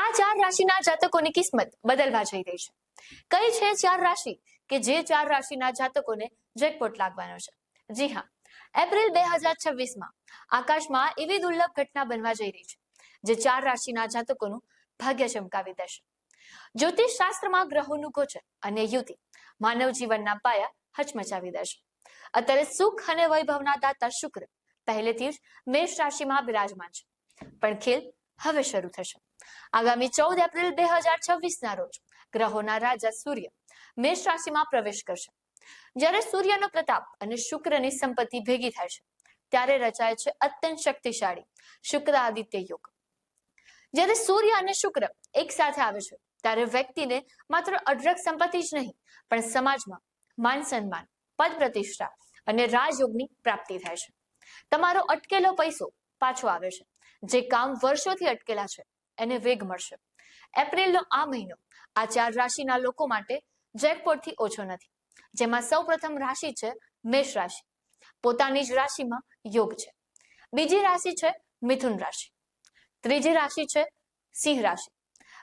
આ ચાર રાશિના જાતકોની કિસ્મત બદલવા જઈ રહી છે. કઈ છે ચાર રાશિ કે જે ચાર રાશિના જાતકોને જેકપોટ લાગવાનો છે? જી હા, એપ્રિલ 2026માં આકાશમાં એવી દુર્લભ ઘટના બનવા જઈ રહી છે જે ચાર રાશિના જાતકોનું ભાગ્ય ચમકાવી દેશે. જ્યોતિષ શાસ્ત્રમાં ગ્રહોનું ગોચર અને યુતિ માનવ જીવનના પાયા હચમચાવી દેશે. અત્યારે સુખ અને વૈભવના દાતા શુક્ર પહેલેથી જ મેષ રાશિમાં બિરાજમાન છે, પણ ખેલ હવે શરૂ થશે. આગામી 14 એપ્રિલ 2026ના રોજ ગ્રહોના રાજા સૂર્ય મેષ રાશિમાં પ્રવેશ કરશે. જ્યારે સૂર્યનો પ્રતાપ અને શુક્રની સંપત્તિ ભેગી થાય છે ત્યારે રચાય છે અત્યંત શક્તિશાળી શુક્ર આદિત્ય યોગ. જ્યારે સૂર્ય અને શુક્ર એક સાથે આવે છે ત્યારે વ્યક્તિને માત્ર અઢળક સંપત્તિ જ નહીં પણ સમાજમાં માન સન્માન, પદ પ્રતિષ્ઠા અને રાજયોગની પ્રાપ્તિ થાય છે. તમારો અટકેલો પૈસો પાછો આવે છે. જે કામ વર્ષોથી અટકેલા છે એને વેગ મળશે. એપ્રિલનો આ મહિનો આ ચાર રાશિના લોકો માટે જેકપોટથી ઓછો નથી. જેમાં સૌ પ્રથમ રાશિ છે મેષ રાશિ. પોતાની જ રાશિમાં યોગ છે. બીજી રાશિ છે મિથુન રાશિ. ત્રીજી રાશિ છે સિંહ રાશિ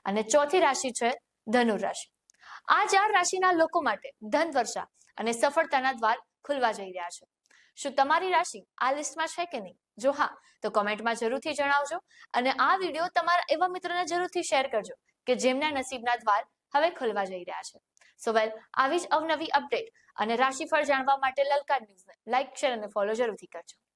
અને ચોથી રાશિ છે ધનુ રાશિ. આ ચાર રાશિના લોકો માટે ધન વર્ષા અને સફળતાના દ્વાર ખુલવા જઈ રહ્યા છે. શું તમારી રાશિ આ લિસ્ટમાં છે કે નહીં? જો હા, તો કોમેન્ટમાં જરૂરથી જણાવજો અને આ વિડીયો તમારા એવા મિત્રોને જરૂરથી શેર કરજો કે જેમના નસીબના દ્વાર હવે ખુલવા જઈ રહ્યા છે. સો વેલ, આવી જ અવનવી અપડેટ અને રાશિફળ જાણવા માટે લલકાર ન્યૂઝને લાઈક, શેર અને ફોલો જરૂરથી કરજો.